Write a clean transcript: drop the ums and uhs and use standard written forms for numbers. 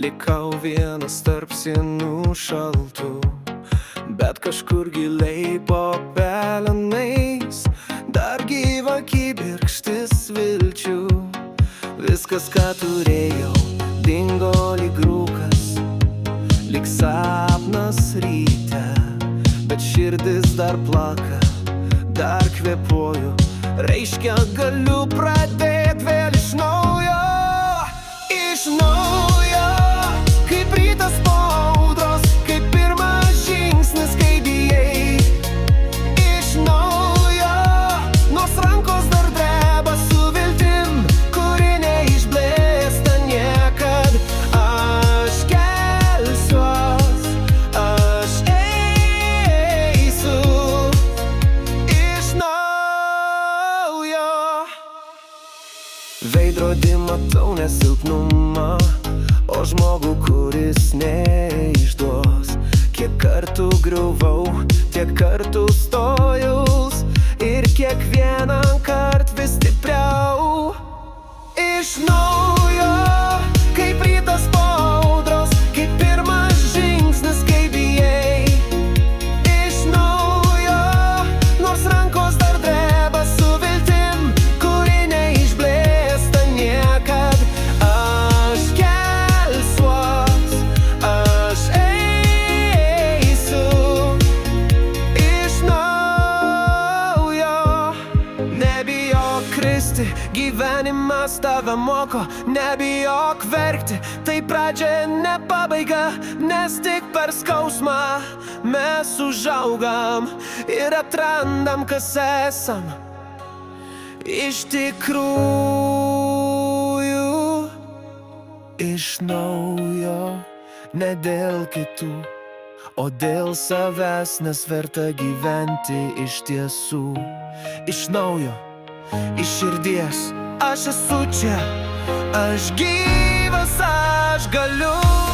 likau vienas tarp sienų šaltų, bet kažkur giliai po pelenais dar gyva kibirkštis vilčių. Viskas, ką turėjau, dingo lyg rūkas, lyg sapnas ryte, bet širdis dar plaka, dar kvėpuoju, reiškia galiu pradėt vėl iš naujo. Iš naujo, kaip rytas po audros, kaip pirmas žingsnis, kai bijai. Iš naujo, nors rankos dar dreba su viltim, kuri neišblėsta niekad. Aš kelsiuos, aš eisiu iš naujo. Veidrodį matau ne silpnumą, o žmogų, kuris neišduos. Kiek kartų griuvau, tiek kartų stojaus, ir kiekvieną kart vis stipriau. Iš naujo, kaip rytas po audros, kaip pirmas žingsnis, kai bijai. Iš naujo, nors rankos dar dreba su viltim, kuri neišblėsta niekad. Aš kelsiuos, aš eisiu iš naujo. Nebijok kristi, gyvenimas tave moko. Nebijok verkti, tai pradžia, ne pabaiga, nes tik per skausmą mes užaugam ir atrandam, kas esam iš tikrųjų. Iš naujo, ne dėl kitų, o dėl savęs, nes verta gyventi iš tiesų. Iš naujo, iš širdies, aš esu čia, aš gyvas, aš galiu.